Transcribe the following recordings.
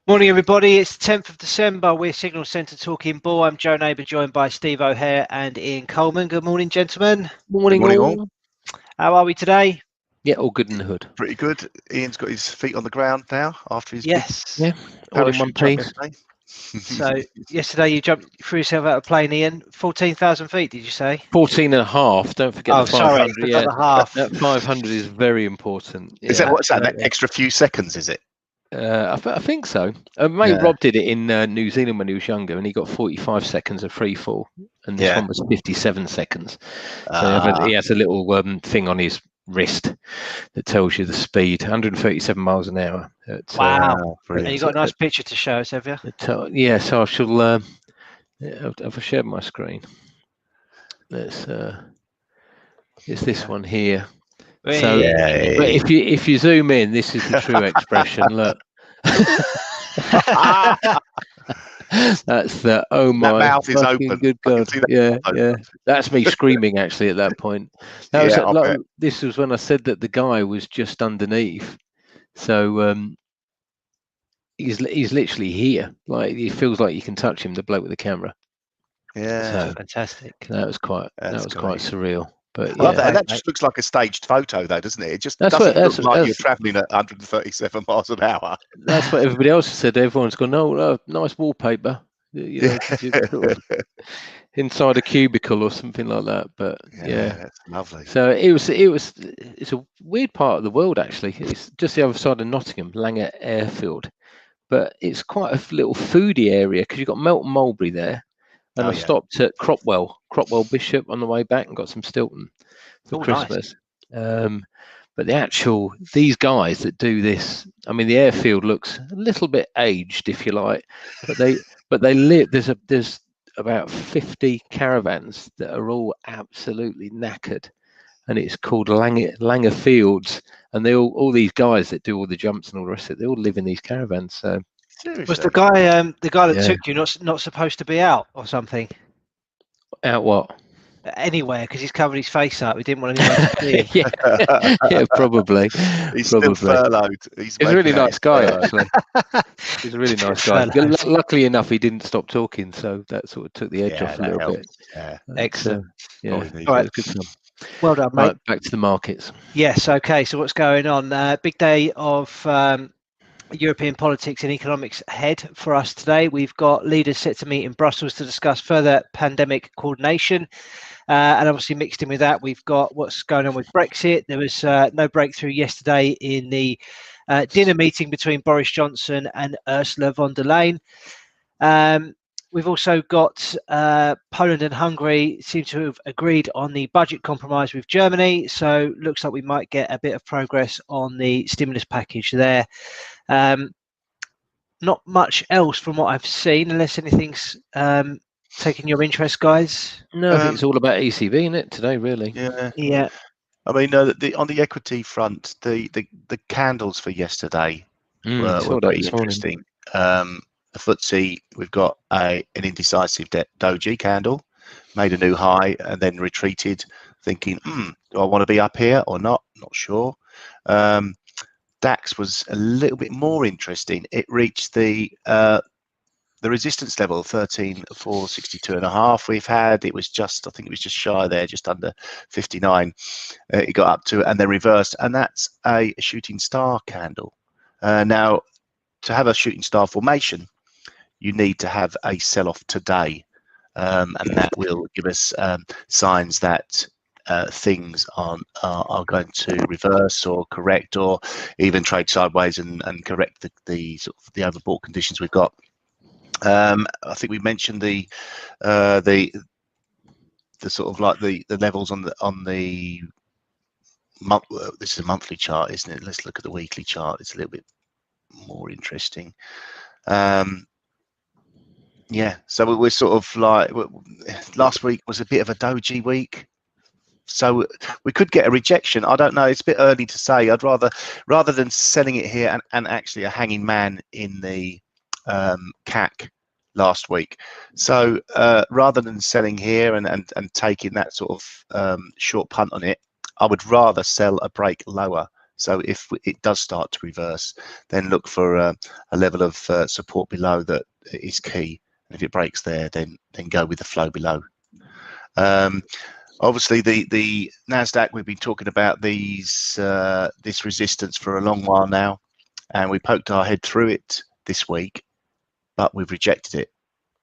Morning, everybody. It's the 10th of December. We're Signal Centre Talking Bull. I'm Joe Neighbour, joined by Steve O'Hare and Ian Coleman. Good morning, gentlemen. Morning, Morning, all. How are we today? Yeah, all good in the hood. Pretty good. Ian's got his feet on the ground now after his Yes. Yeah, all in one parachute jump piece. yesterday. So yesterday you jumped threw yourself out of a plane, Ian. 14,000 feet, did you say? 14 and a half. Don't forget Oh, the 500. sorry, forgot the half. That 500 is very important. Is that what's that? That absolutely. extra few seconds, is it? I think so. Mate Yeah. Rob did it in New Zealand when he was younger, and he got 45 seconds of free fall, and this Yeah. one was 57 seconds. So he has a little thing on his wrist that tells you the speed, 137 miles an hour. Wow. And Brilliant. you got a nice picture to show us, have you? Yeah, so I shall. Have I shared my screen? Let's. It's this one here. So but if you zoom in, this is the true expression. Look. That's the oh my That mouth is fucking open. good God. Yeah. That's me screaming actually at that point. This was when I said that the guy was just underneath. So he's literally here. Like he feels like you can touch him, the bloke with the camera. Yeah. So fantastic. That was quite surreal. But I love that. And that just looks like a staged photo, though, doesn't it? It just doesn't look like you're travelling at 137 miles an hour. That's what everybody else has said. Everyone's gone, oh, nice wallpaper. Inside a cubicle or something like that. But yeah, that's lovely. So it's a weird part of the world actually. It's just the other side of Nottingham, Langer Airfield, but it's quite a little foodie area because you've got Melton Mulberry there. And I stopped at Cropwell Bishop on the way back and got some Stilton for Christmas. Nice. But these guys that do this, I mean, the airfield looks a little bit aged, if you like, but they live. There's about 50 caravans that are all absolutely knackered, and it's called Langer Fields, and they all these guys that do all the jumps and all the rest of it, they all live in these caravans. So. Seriously? Was the guy that took you not supposed to be out or something? Out what? Anywhere, because he's covered his face up. He didn't want anyone to see him. yeah, probably. He's still furloughed. He's a really nice guy, actually. He's a really nice guy. Luckily enough, he didn't stop talking, so that sort of took the edge off a little bit. Yeah. Excellent. All right. Good fun. Well done, mate. Right, back to the markets. Yes. Okay. So what's going on? Big day of European politics and economics ahead for us today. We've got leaders set to meet in Brussels to discuss further pandemic coordination. And obviously mixed in with that, we've got what's going on with Brexit. There was no breakthrough yesterday in the dinner meeting between Boris Johnson and Ursula von der Leyen. We've also got Poland and Hungary seem to have agreed on the budget compromise with Germany. So looks like we might get a bit of progress on the stimulus package there. Not much else from what I've seen, unless anything's taking your interest, guys. No, I think it's all about ECB, isn't it, today, really? Yeah. I mean, on the equity front, the candles for yesterday were pretty interesting. The FTSE, we've got an indecisive doji candle, made a new high and then retreated, thinking, do I want to be up here or not? Not sure. DAX was a little bit more interesting. It reached the resistance level 13,462.5 we've had. I think it was just shy there, just under 59. It got up to, and then reversed, and that's a shooting star candle. Now, to have a shooting star formation, you need to have a sell-off today, and that will give us signs that things are going to reverse or correct, or even trade sideways and correct the sort of the overbought conditions we've got. I think we mentioned the sort of like the levels on the month. This is a monthly chart, isn't it? Let's look at the weekly chart. It's a little bit more interesting. Yeah, so we're sort of like, last week was a bit of a doji week, so we could get a rejection. I don't know, it's a bit early to say. I'd rather than selling it here and actually a hanging man in the CAC last week. So rather than selling here and taking that sort of short punt on it, I would rather sell a break lower So if it does start to reverse, then look for a level of support below that is key. And if it breaks there, then go with the flow below. Obviously, the Nasdaq, we've been talking about this resistance for a long while now, and we poked our head through it this week, but we've rejected it.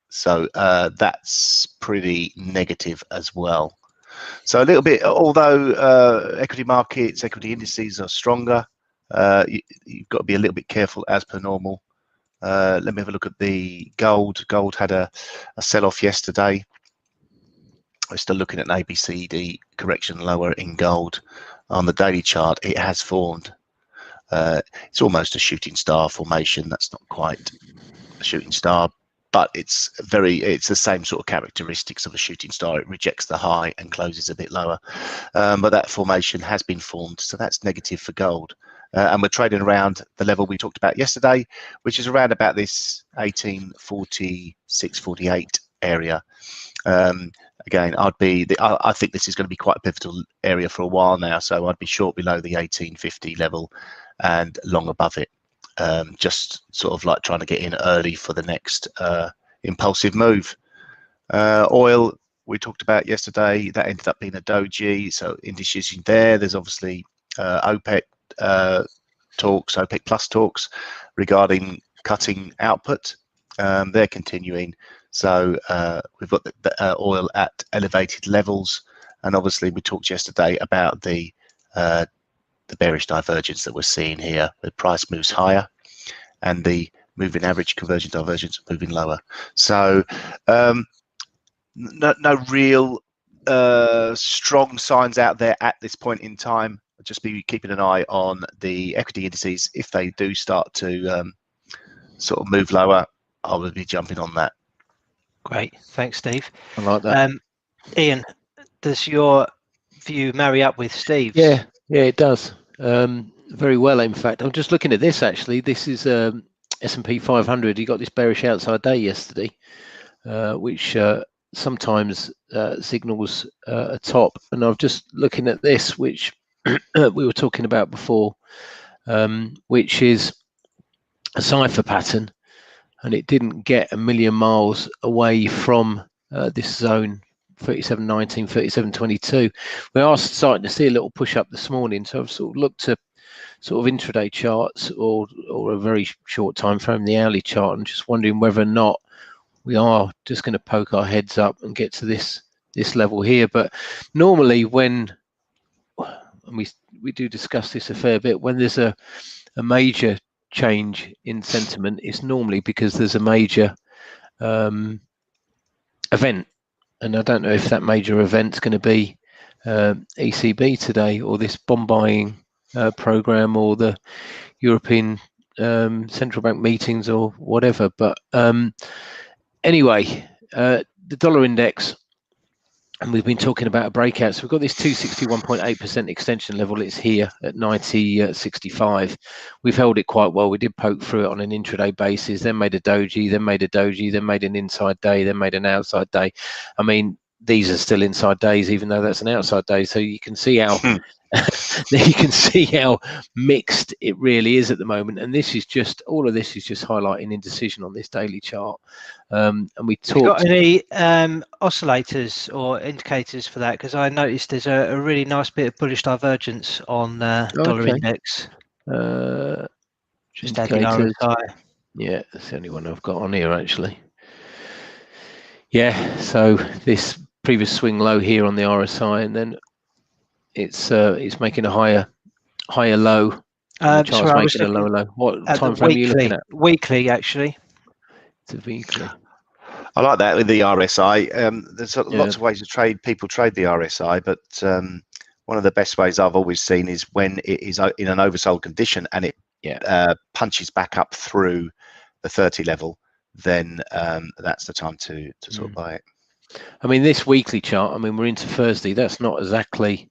So that's pretty negative as well. So a little bit, although equity markets, equity indices are stronger, you've got to be a little bit careful as per normal. Let me have a look at the gold. Gold had a sell-off yesterday. We're still looking at an ABCD correction lower in gold. On the daily chart, it has formed. It's almost a shooting star formation. That's not quite a shooting star, but it's the same sort of characteristics of a shooting star. It rejects the high and closes a bit lower, but that formation has been formed, so that's negative for gold. And we're trading around the level we talked about yesterday, which is around about this 1846-48 area. Again, I think this is going to be quite a pivotal area for a while now, so I'd be short below the 1850 level and long above it. Just sort of like trying to get in early for the next impulsive move. Oil, we talked about yesterday, that ended up being a doji, so indecision there. There's obviously OPEC talks, OPEC plus talks regarding cutting output. They're continuing. So we've got the oil at elevated levels, and obviously we talked yesterday about the bearish divergence that we're seeing here. The price moves higher, and the moving average conversion divergence moving lower. So no real strong signs out there at this point in time. Just be keeping an eye on the equity indices. If they do start to sort of move lower, I will be jumping on that. Great, thanks, Steve. I like that. Ian, does your view marry up with Steve's? Yeah, it does. Very well, in fact. I'm just looking at this, actually. This is S&P 500. You got this bearish outside day yesterday, which sometimes signals a top. And I'm just looking at this, which we were talking about before, which is a cipher pattern. And it didn't get a million miles away from this zone 37.19, 37.22. We are starting to see a little push up this morning, so I've sort of looked at sort of intraday charts or a very short time frame, the hourly chart, and just wondering whether or not we are just going to poke our heads up and get to this level here. But normally when, and we do discuss this a fair bit, when there's a major change in sentiment, it's normally because there's a major event, and I don't know if that major event's going to be ECB today, or this bond buying program, or the European central bank meetings, or whatever. But anyway, the dollar index, and we've been talking about a breakout. So we've got this 261.8% extension level. It's here at 90.65. We've held it quite well. We did poke through it on an intraday basis, then made a doji, then made a doji, then made an inside day, then made an outside day. I mean, these are still inside days, even though that's an outside day. So you can see how you can see how mixed it really is at the moment. And this is just, all of this is just highlighting indecision on this daily chart. And we talked. Got any oscillators or indicators for that? Because I noticed there's a really nice bit of bullish divergence on dollar index. Just adding RSI. Yeah, that's the only one I've got on here, actually. Yeah, so this previous swing low here on the RSI, and then it's making a higher low. The chart's making a lower low. What time frame are you looking at? Weekly, actually. It's a weekly. I like that with the RSI. There's lots of ways to trade. People trade the RSI, but one of the best ways I've always seen is when it is in an oversold condition and it punches back up through the 30 level. Then that's the time to sort of buy it. I mean, this weekly chart, I mean, we're into Thursday. That's not exactly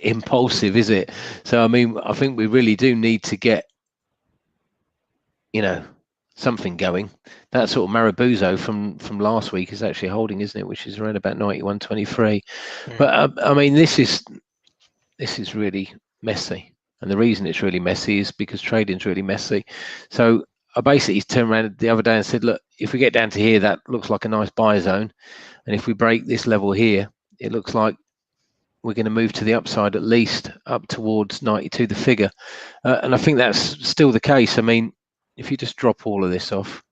impulsive, is it? So, I mean, I think we really do need to get, something going. That sort of Marabuzzo from last week is actually holding, isn't it? Which is around about 91.23. But I mean, this is really messy. And the reason it's really messy is because trading's really messy. So I basically turned around the other day and said, look, if we get down to here, that looks like a nice buy zone. And if we break this level here, it looks like we're going to move to the upside, at least up towards 92, the figure. And I think that's still the case. I mean, if you just drop all of this off,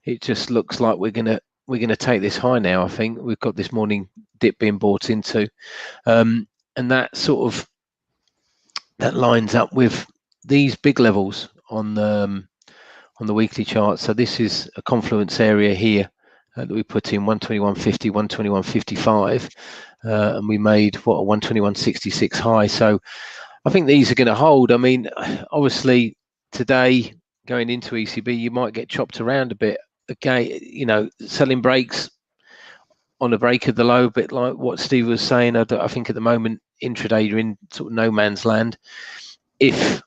it just looks like we're going to take this high now. I think we've got this morning dip being bought into, and that sort of that lines up with these big levels on the weekly chart. So this is a confluence area here that we put in 121.50, 121.55, and we made what, a 121.66 high. So I think these are going to hold. I mean, obviously today going into ECB, you might get chopped around a bit. Again, you know, selling breaks on a break of the low, a bit like what Steve was saying. I think at the moment intraday you're in sort of no man's land. If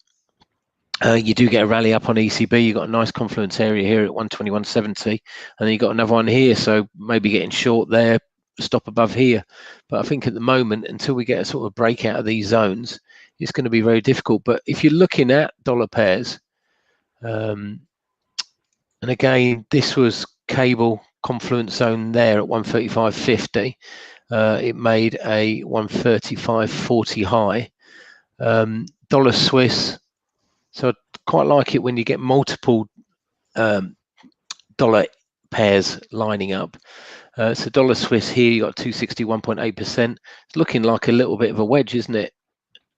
you do get a rally up on ECB, you've got a nice confluence area here at 121.70, and then you've got another one here, so maybe getting short there, stop above here. But I think at the moment, until we get a sort of breakout of these zones, it's going to be very difficult. But if you're looking at dollar pairs, and again, this was cable confluence zone there at 135.50. It made a 135.40 high. Dollar Swiss. So I quite like it when you get multiple dollar pairs lining up. So dollar Swiss here, you got 261.8%. It's looking like a little bit of a wedge, isn't it?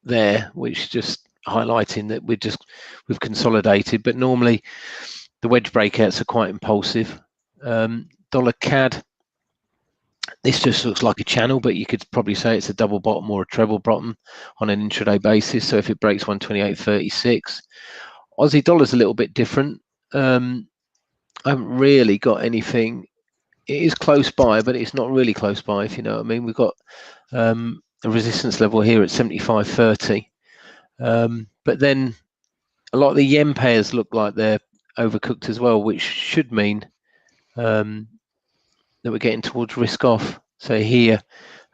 There, which just highlighting that we've consolidated. But normally the wedge breakouts are quite impulsive. Dollar CAD. This just looks like a channel, but you could probably say it's a double bottom or a treble bottom on an intraday basis. So if it breaks 128.36, Aussie dollar's a little bit different. I haven't really got anything. It is close by, but it's not really close by, if you know what I mean. We've got a resistance level here at 75.30. But then a lot of the yen pairs look like they're overcooked as well, which should mean that we're getting towards risk off. So here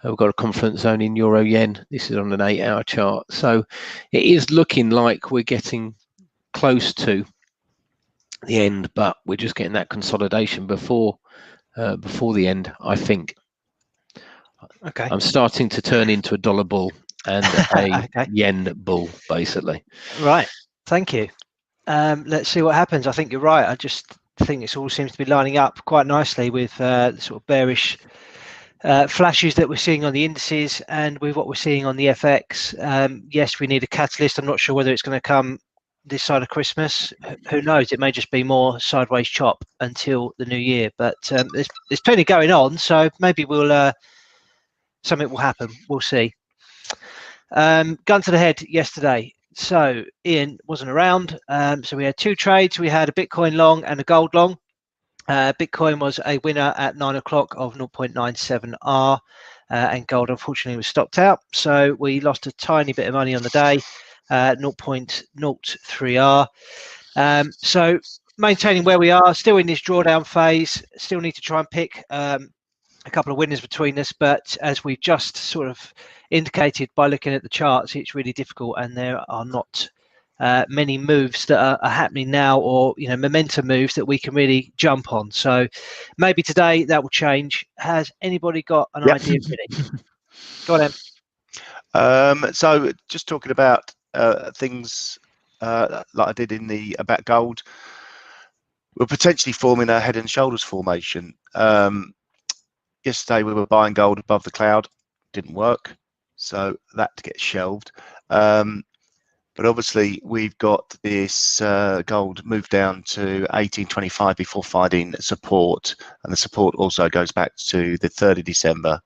we've got a confluence zone in euro yen. This is on an 8-hour chart. So it is looking like we're getting close to the end, but we're just getting that consolidation before the end, I think. Okay. I'm starting to turn into a dollar bull and a okay. yen bull, basically. Right. Thank you. Let's see what happens. I think you're right. I just think it all seems to be lining up quite nicely with the sort of bearish flashes that we're seeing on the indices and with what we're seeing on the FX. Yes, we need a catalyst. I'm not sure whether it's going to come this side of Christmas. Who knows? It may just be more sideways chop until the new year. But there's plenty going on, so maybe we'll something will happen. We'll see. Gun to the head yesterday. So Ian wasn't around. So we had two trades. We had a Bitcoin long and a gold long. Bitcoin was a winner at 9 o'clock of 0.97R, and gold unfortunately was stopped out. So we lost a tiny bit of money on the day, 0.03R. So maintaining where we are, still in this drawdown phase, still need to try and pick a couple of winners between us, but as we've just sort of indicated by looking at the charts, it's really difficult, and there are not many moves that are happening now, or momentum moves that we can really jump on. So maybe today that will change. Has anybody got an idea? Really? Go on, Em. So just talking about things like I did about gold, we're potentially forming a head and shoulders formation. Yesterday we were buying gold above the cloud, didn't work, so that gets shelved. But obviously we've got this gold moved down to 1825 before finding support, and the support also goes back to the 3rd of December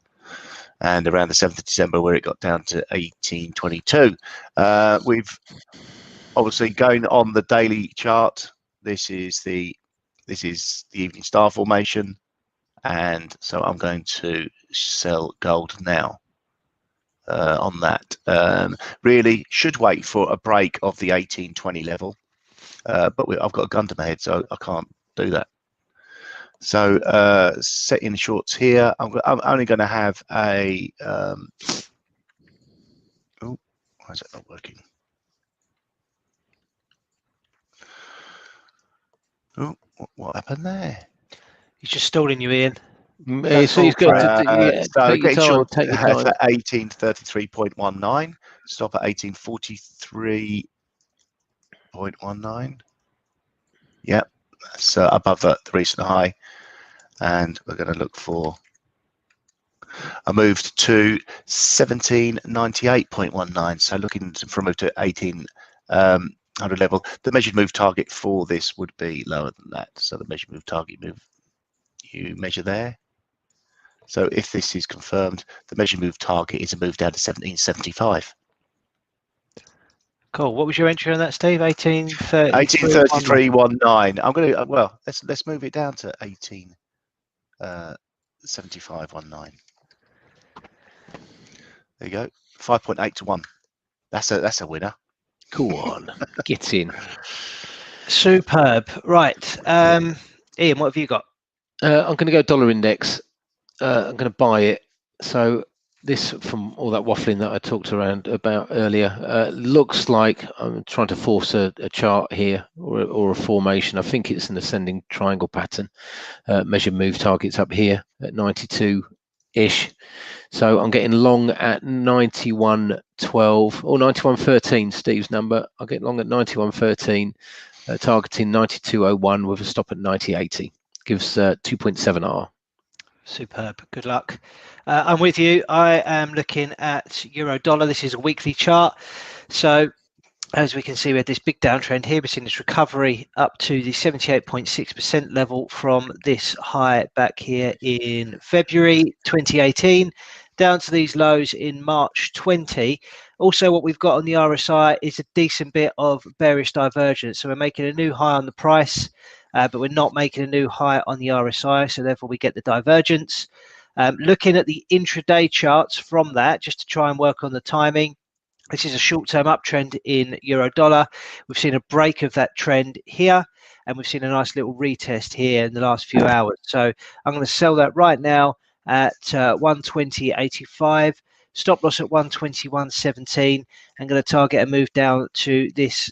and around the 7th of December where it got down to 1822. We've obviously going on the daily chart. This is the evening star formation. And so I'm going to sell gold now on that. Really should wait for a break of the 1820 level, but I've got a gun to my head, so I can't do that. So setting the shorts here, I'm only going to have a. Oh, why is it not working? Oh, what happened there? He's just stalling you, Ian. So he's got to so take your getting time. short Take your has time. at 1833.19. Stop at 1843.19. Yep, that's above the recent high, and we're going to look for a move to 1798.19. So looking for a move to 1800 level. The measured move target for this would be lower than that. So the measured move target you measure there. So if this is confirmed, the measured move target is a move down to 1775. Cool. What was your entry on that, Steve? 1833.19. I'm going to let's move it down to 1875.19. There you go. 5.8 to 1. That's a winner. Go on, get in. Superb. Right. Ian, what have you got? I'm going to go dollar index. I'm going to buy it. So this, from all that waffling that I talked around about earlier, looks like I'm trying to force a chart here or a formation. I think it's an ascending triangle pattern. Measured move targets up here at 92-ish. So I'm getting long at 91.12 or 91.13, Steve's number. I'll get long at 91.13, targeting 92.01 with a stop at 90.80. Gives 2.7 R. Superb. Good luck. I'm with you. I am looking at euro dollar. This is a weekly chart. So as we can see, we had this big downtrend here. We've seen this recovery up to the 78.6% level from this high back here in February 2018, down to these lows in March 20. Also, what we've got on the RSI is a decent bit of bearish divergence. So we're making a new high on the price, but we're not making a new high on the RSI. So therefore, we get the divergence. Looking at the intraday charts from that, just to try and work on the timing. This is a short-term uptrend in euro dollar. We've seen a break of that trend here, and we've seen a nice little retest here in the last few hours. So I'm going to sell that right now at 120.85. Stop loss at 121.17. I'm going to target a move down to this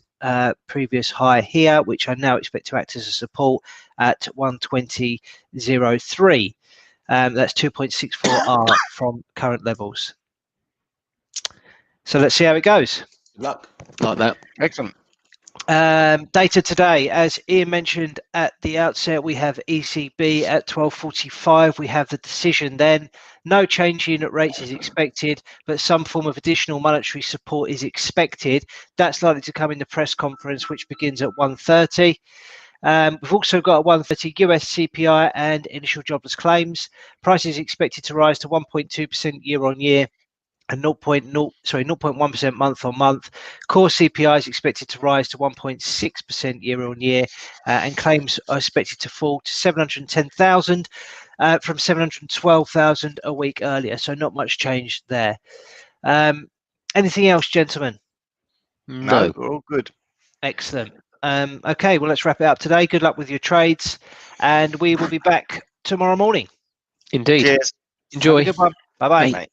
previous high here, which I now expect to act as a support at 120.03. That's 2.64 R from current levels. So let's see how it goes. Luck. Like that. Excellent. Data today, as Ian mentioned at the outset, we have ECB at 12:45. We have the decision then. No change in unit rates is expected, but some form of additional monetary support is expected. That's likely to come in the press conference, which begins at 1:30. We've also got a 1:30 US CPI and initial jobless claims. Prices expected to rise to 1.2% year on year and 0.1% month on month. Core CPI is expected to rise to 1.6% year on year, and claims are expected to fall to 710,000 from 712,000 a week earlier. So not much change there. Anything else, gentlemen? No, we're all good. Excellent. Okay, well, let's wrap it up today. Good luck with your trades, and we will be back tomorrow morning. Indeed. Cheers. Enjoy. Have a good one. Bye-bye. Mate.